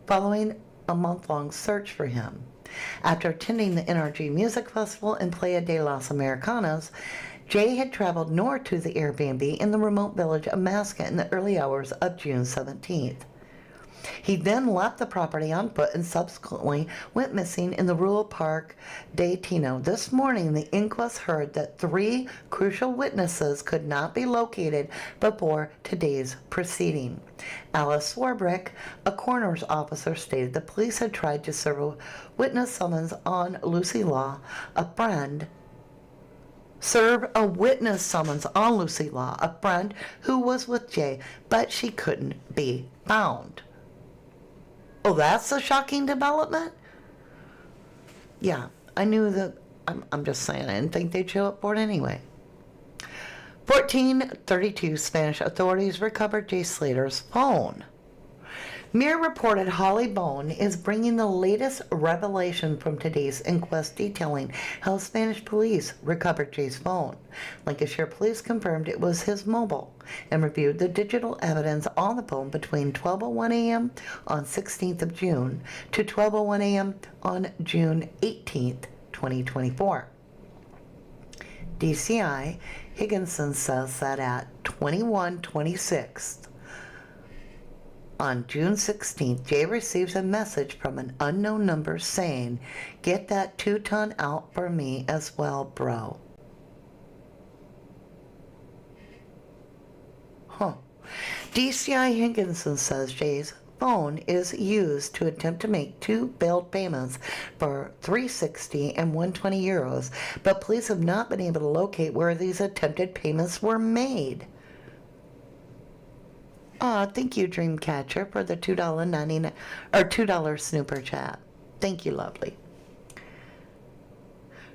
following a month-long search for him. After attending the NRG Music Festival in Playa de las Americanas, Jay had traveled north to the Airbnb in the remote village of Masca in the early hours of June 17th. He then left the property on foot and subsequently went missing in the rural park de Tino. This morning, the inquest heard that 3 crucial witnesses could not be located before today's proceeding. Alice Swarbrick, a coroner's officer, stated the police had tried to serve a witness summons on Lucy Law, a friend who was with Jay, but she couldn't be found. Oh, that's a shocking development? Yeah, I knew that. I'm just saying, I didn't think they'd show up for it anyway. 14:32, Spanish authorities recovered Jay Slater's phone. Mir reported Holly Bone is bringing the latest revelation from today's inquest detailing how Spanish police recovered Jay's phone. Lancashire police confirmed it was his mobile and reviewed the digital evidence on the phone between 12:01 a.m. on 16th of June to 12:01 a.m. on June 18th, 2024. DCI Higginson says that at 21:26 on June 16th, Jay receives a message from an unknown number saying, "Get that 2-ton out for me as well, bro." DCI Higginson says Jay's phone is used to attempt to make 2 bailed payments for €360 and €120, but police have not been able to locate where these attempted payments were made. Thank you, Dreamcatcher, for the $2.99 or $2 snooper chat. Thank you, lovely.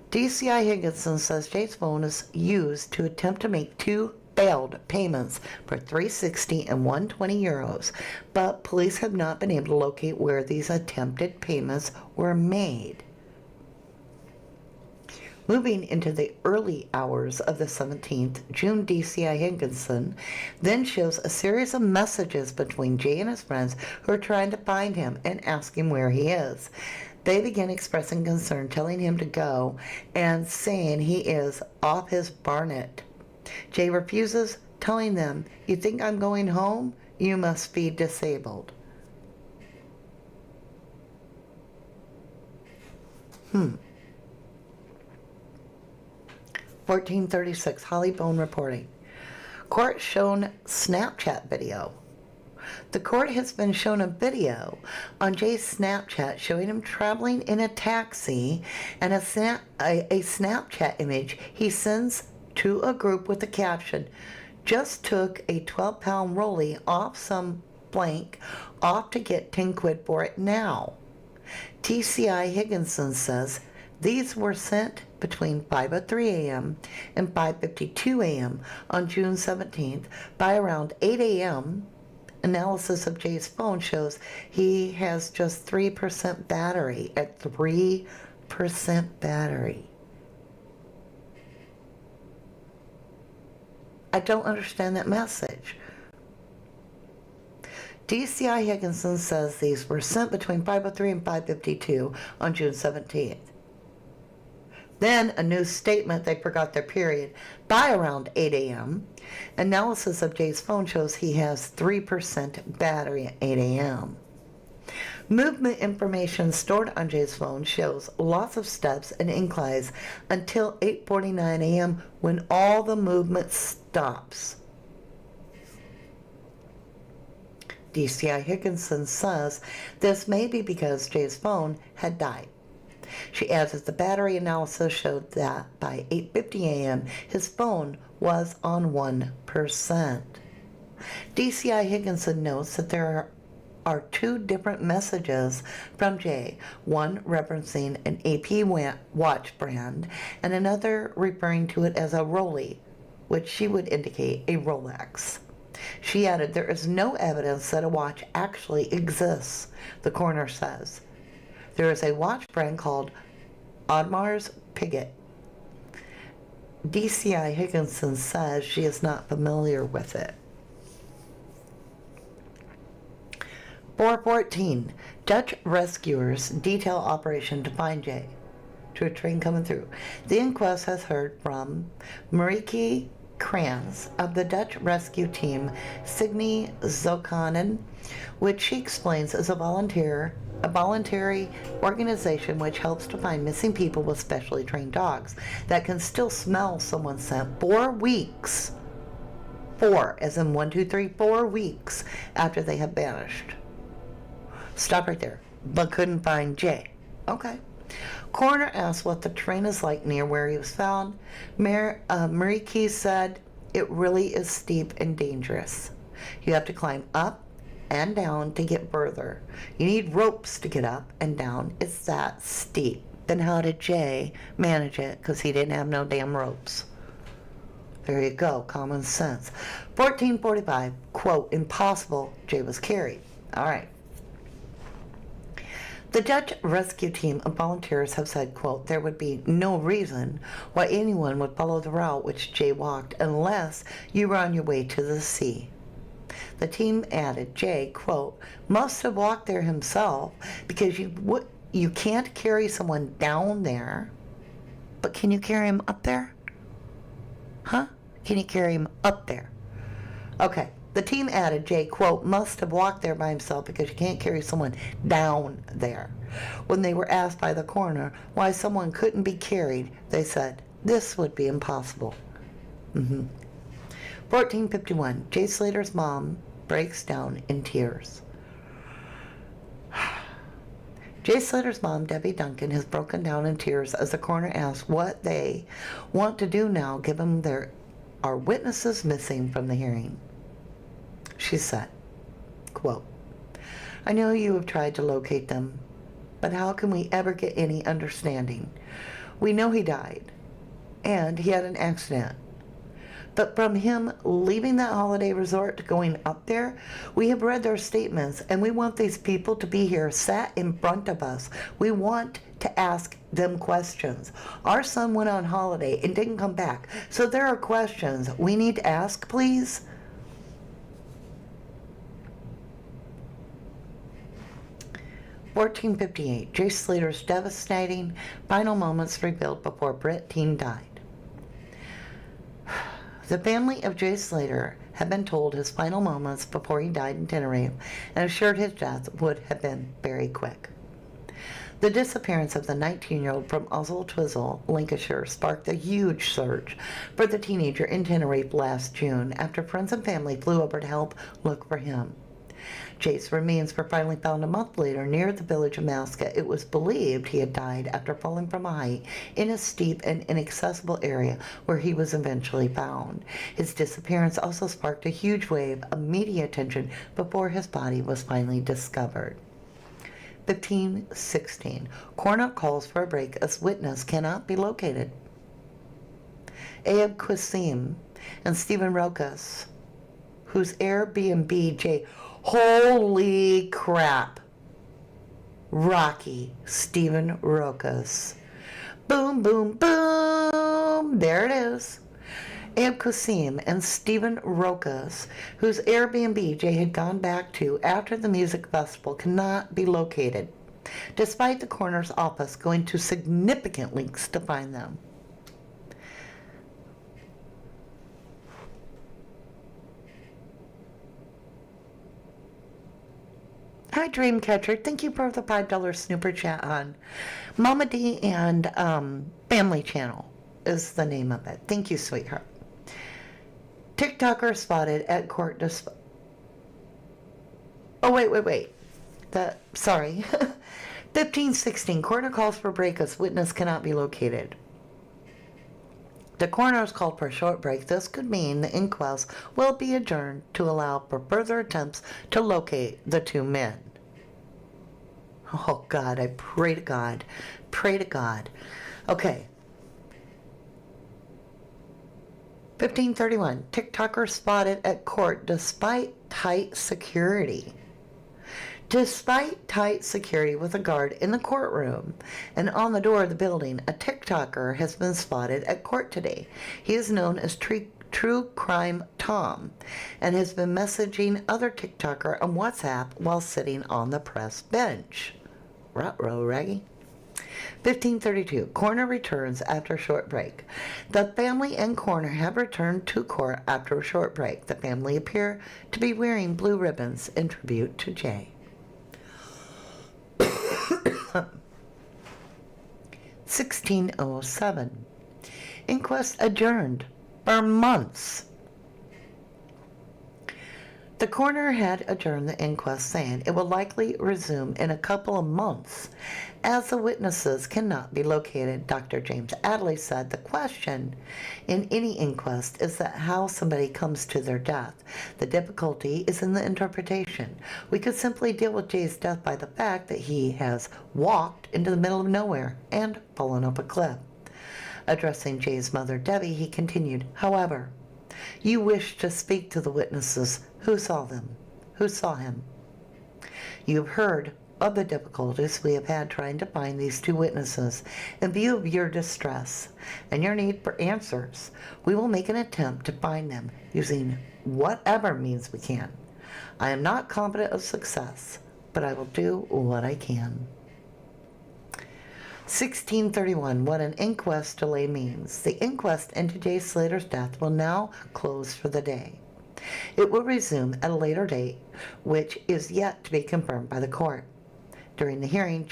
DCI Higginson says Jay's phone is used to attempt to make 2 failed payments for €360 and €120, but police have not been able to locate where these attempted payments were made. Moving into the early hours of the 17th, June, DCI Higginson then shows a series of messages between Jay and his friends who are trying to find him and ask him where he is. They begin expressing concern, telling him to go and saying he is off his Barnet. Jay refuses, telling them, "You think I'm going home? You must be disabled." 14:36, Holly Bone reporting. Court shown Snapchat video. The court has been shown a video on Jay's Snapchat showing him traveling in a taxi and a Snapchat image he sends to a group with the caption, "Just took a 12-pound rollie off some blank, off to get 10 quid for it now." TCI Higginson says These were sent between 5:03 a.m. and 5:52 a.m. on June 17th. By around 8 a.m., analysis of Jay's phone shows he has just 3% battery. At 3% battery. I don't understand that message. DCI Higginson says these were sent between 5:03 and 5:52 on June 17th. Then a new statement, they forgot their period, by around 8 a.m. Analysis of Jay's phone shows he has 3% battery at 8 a.m. Movement information stored on Jay's phone shows lots of steps and inclines until 8:49 a.m. when all the movement stops. DCI Higginson says this may be because Jay's phone had died. She adds that the battery analysis showed that by 8:50 a.m. his phone was on 1%. DCI Higginson notes that there are two different messages from Jay, one referencing an AP watch brand and another referring to it as a Rollie, which she would indicate a Rolex. She added, there is no evidence that a watch actually exists, the coroner says. There is a watch brand called Audemars Piguet. DCI Higginson says she is not familiar with it. 414. Dutch rescuers detail operation to find Jay. To a train coming through. The Inquest has heard from Marieke Krans of the Dutch rescue team Signe Zokanen, which she explains is a voluntary organization which helps to find missing people with specially trained dogs that can still smell someone's scent 4 weeks. 4, as in 1, 2, 3, 4 weeks after they have vanished. Stop right there. But couldn't find Jay. Okay. Coroner asked what the terrain is like near where he was found. Marieke said, it really is steep and dangerous. You have to climb up and down to get further. You need ropes to get up and down. It's that steep. Then how did Jay manage it? Because he didn't have no damn ropes. There you go. Common sense. 1445, quote, impossible, Jay was carried. All right. The Dutch rescue team of volunteers have said, quote, there would be no reason why anyone would follow the route which Jay walked unless you were on your way to the sea. The team added, Jay, quote, must have walked there himself because you can't carry someone down there, but can you carry him up there? Huh? Can you carry him up there? Okay. The team added, Jay, quote, must have walked there by himself because you can't carry someone down there. When they were asked by the coroner why someone couldn't be carried, they said, this would be impossible. 1451, Jay Slater's mom breaks down in tears. Jay Slater's mom, Debbie Duncan, has broken down in tears as the coroner asks what they want to do now, given there are witnesses missing from the hearing. She said, quote, I know you have tried to locate them, but how can we ever get any understanding? We know he died, and he had an accident. But from him leaving that holiday resort to going up there, we have read their statements, and we want these people to be here, sat in front of us. We want to ask them questions. Our son went on holiday and didn't come back, so there are questions we need to ask, please. 1458, Jay Slater's devastating final moments revealed before Britt Teen died. The family of Jay Slater had been told his final moments before he died in Tenerife and assured his death would have been very quick. The disappearance of the 19-year-old from Oswald Twizzle, Lancashire, sparked a huge search for the teenager in Tenerife last June after friends and family flew over to help look for him. Jay's remains were finally found a month later near the village of Masca. It was believed he had died after falling from a height in a steep and inaccessible area where he was eventually found. His disappearance also sparked a huge wave of media attention before his body was finally discovered. 15:16. Coroner calls for a break as witness cannot be located. Ayub Qasim and Stephen Rokas, whose Airbnb J. Holy crap. Rocky Stephen Rokas. Boom, boom, boom. There it is. Ayub Qasim and Stephen Rokas, whose Airbnb Jay had gone back to after the music festival, cannot be located, despite the coroner's office going to significant lengths to find them. Hi, Dreamcatcher. Thank you for the $5 snooper chat on Mama D and Family Channel is the name of it. Thank you, sweetheart. TikToker spotted at court Oh, wait. Sorry. 15:16. Coroner calls for break as witness cannot be located. The coroner has called for a short break. This could mean the inquest will be adjourned to allow for further attempts to locate the two men. Oh, God, I pray to God. Pray to God. Okay. 15:31. TikToker spotted at court despite tight security. Despite tight security with a guard in the courtroom and on the door of the building, a TikToker has been spotted at court today. He is known as True Crime Tom and has been messaging other TikToker on WhatsApp while sitting on the press bench. Ruh-roh, Raggy. 15:32. Coroner returns after a short break. The family and coroner have returned to court after a short break. The family appear to be wearing blue ribbons in tribute to Jay. 16:07. Inquest adjourned for months. The coroner had adjourned the inquest, saying it will likely resume in a couple of months as the witnesses cannot be located. Dr. James Adley said the question in any inquest is that how somebody comes to their death. The difficulty is in the interpretation. We could simply deal with Jay's death by the fact that he has walked into the middle of nowhere and fallen off a cliff. Addressing Jay's mother, Debbie, he continued, however, you wish to speak to the witnesses who saw him. You've heard of the difficulties we have had trying to find these two witnesses. In view of your distress and your need for answers, we will make an attempt to find them using whatever means we can. I am not confident of success, but I will do what I can. 16:31. What an inquest delay means. The inquest into Jay Slater's death will now close for the day. It will resume at a later date, which is yet to be confirmed by the court. During the hearing,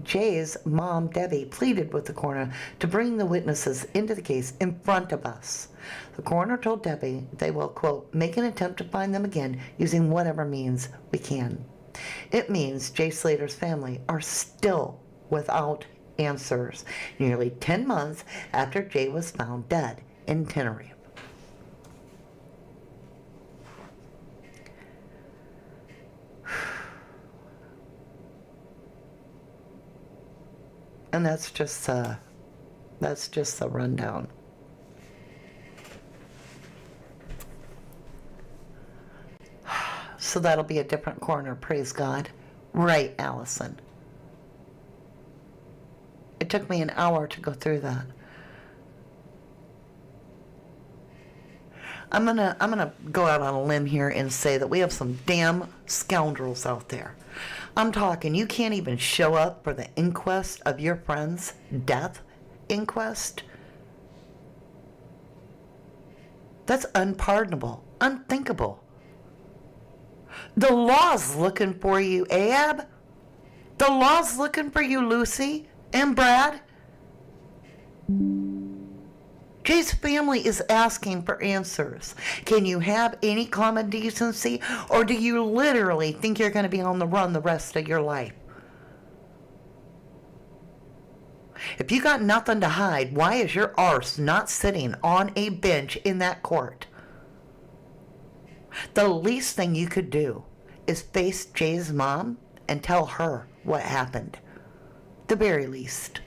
Jay's mom, Debbie, pleaded with the coroner to bring the witnesses into the case in front of us. The coroner told Debbie they will, quote, make an attempt to find them again using whatever means we can. It means Jay Slater's family are still without answers, nearly 10 months after Jay was found dead in Tenerife. And that's just the rundown. So that'll be a different corner, praise God. Right, Allison. It took me an hour to go through that. I'm gonna go out on a limb here and say that we have some damn scoundrels out there. I'm talking, you can't even show up for the inquest of your friend's death inquest. That's unpardonable, unthinkable. The law's looking for you, Ahab. The law's looking for you, Lucy and Brad. Jay's family is asking for answers. Can you have any common decency, or do you literally think you're going to be on the run the rest of your life? If you got nothing to hide, why is your arse not sitting on a bench in that court? The least thing you could do is face Jay's mom and tell her what happened. The very least.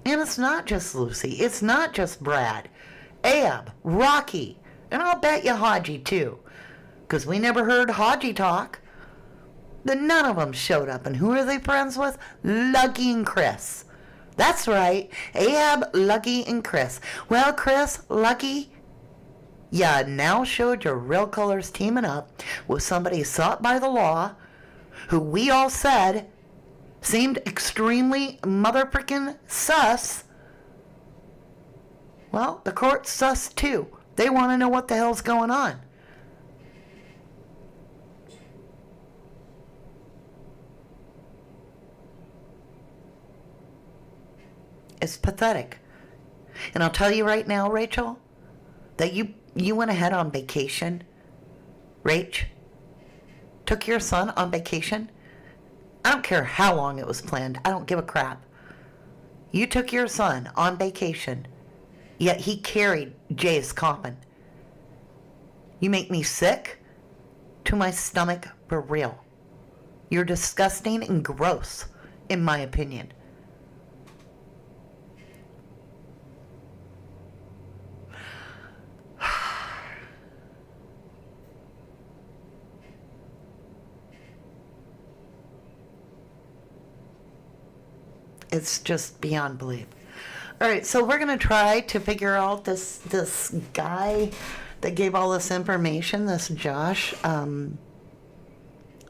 And it's not just Lucy. It's not just Brad. Ayub, Rocky, and I'll bet you Haji too. Because we never heard Haji talk. None of them showed up. And who are they friends with? Lucky and Chris. That's right. Ayub, Lucky, and Chris. Well, Chris, Lucky, ya now showed your real colors teaming up with somebody sought by the law, who we all said seemed extremely mother-frickin' sus. Well, the court's sus too. They want to know what the hell's going on. It's pathetic. And I'll tell you right now, Rachel, that you went ahead on vacation. Rach, took your son on vacation. I don't care how long it was planned. I don't give a crap. You took your son on vacation, yet he carried Jay's coffin. You make me sick to my stomach for real. You're disgusting and gross, in my opinion. It's just beyond belief. All right, so we're going to try to figure out this guy that gave all this information, this Josh,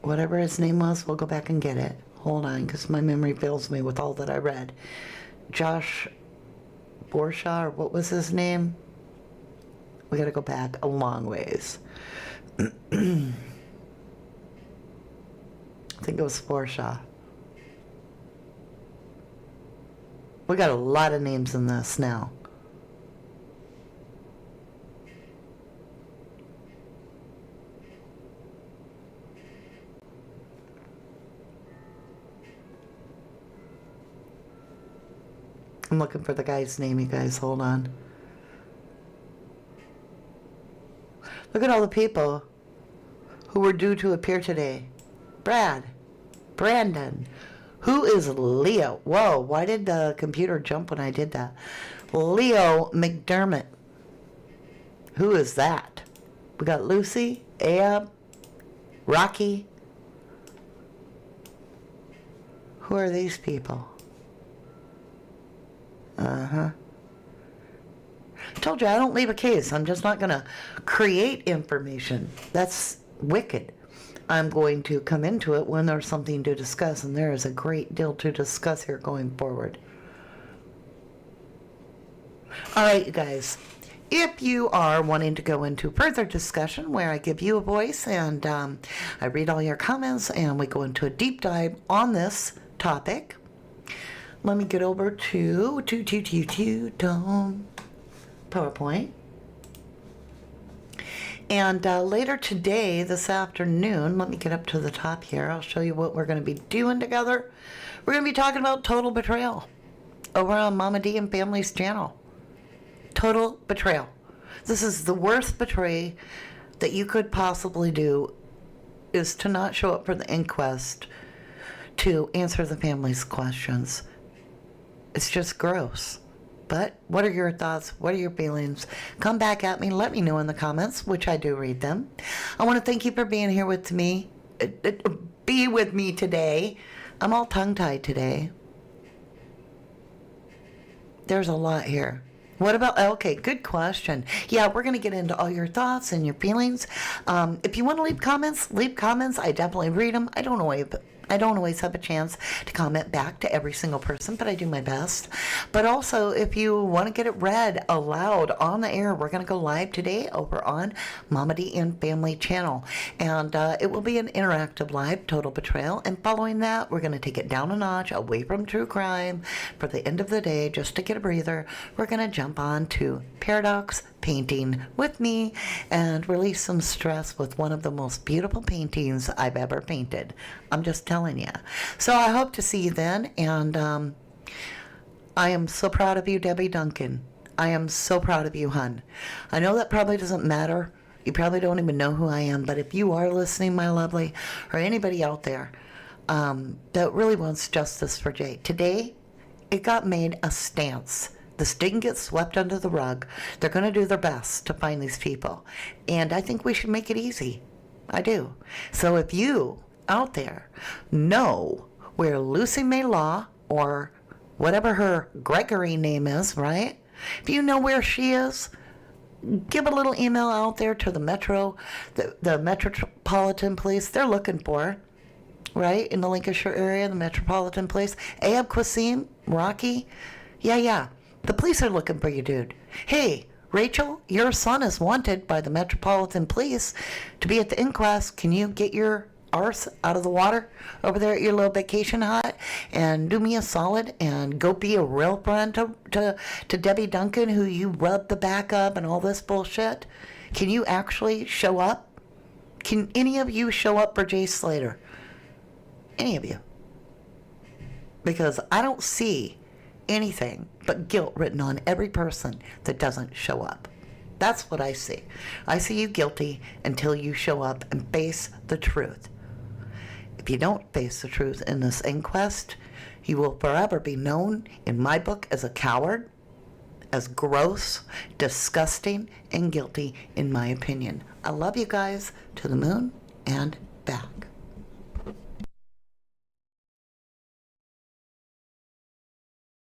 whatever his name was. We'll go back and get it. Hold on, because my memory fails me with all that I read. Josh Borshaw, or what was his name? We got to go back a long ways. I think it was Borshaw. We got a lot of names in this now. I'm looking for the guy's name, you guys. Hold on. Look at all the people who were due to appear today. Brad, Brandon. Who is Leo? Whoa, why did the computer jump when I did that? Leo McDermott. Who is that? We got Lucy, Ayub, Rocky. Who are these people? I told you I don't leave a case. I'm just not going to create information. That's wicked. I'm going to come into it when there's something to discuss, and there is a great deal to discuss here going forward. All right, you guys. If you are wanting to go into further discussion where I give you a voice and I read all your comments and we go into a deep dive on this topic, let me get over to PowerPoint. And later today, this afternoon, let me get up to the top here. I'll show you what we're going to be doing together. We're going to be talking about Total Betrayal over on Mama D and Family's channel. Total Betrayal. This is the worst betray that you could possibly do, is to not show up for the inquest to answer the family's questions. It's just gross. But what are your thoughts? What are your feelings? Come back at me. Let me know in the comments, which I do read them. I want to thank you for being here with me. Be with me today. I'm all tongue-tied today. There's a lot here. What about, okay, good question. Yeah, we're going to get into all your thoughts and your feelings. If you want to leave comments. I definitely read them. I don't always have a chance to comment back to every single person, but I do my best. But also, if you want to get it read aloud on the air, we're going to go live today over on Mama D and Family channel. And it will be an interactive live, Total Betrayal. And following that, we're going to take it down a notch away from true crime for the end of the day, just to get a breather. We're going to jump on to Paradox Painting with me and release some stress with one of the most beautiful paintings I've ever painted. I'm just telling you. So I hope to see you then, and I am so proud of you, Debbie Duncan. I am so proud of you, hun. I know that probably doesn't matter You probably don't even know who I am, but if you are listening, my lovely, or anybody out there that really wants justice for Jay, today it got made a stance. This didn't get swept under the rug. They're going to do their best to find these people. And I think we should make it easy. I do. So if you out there know where Lucy May Law, or whatever her Gregory name is, right? If you know where she is, give a little email out there to the Metropolitan Police. They're looking for her, right? In the Lincolnshire area, the Metropolitan Police. Ayub, Qasim, Rocky. Yeah. The police are looking for you, dude. Hey, Rachel, your son is wanted by the Metropolitan Police to be at the inquest. Can you get your arse out of the water over there at your little vacation hut and do me a solid and go be a real friend to Debbie Duncan, who you rubbed the back of and all this bullshit? Can you actually show up? Can any of you show up for Jay Slater? Any of you? Because I don't see anything but guilt written on every person that doesn't show up. That's what I see. I see you guilty until you show up and face the truth. If you don't face the truth in this inquest, you will forever be known in my book as a coward, as gross, disgusting, and guilty, in my opinion. I love you guys to the moon and back.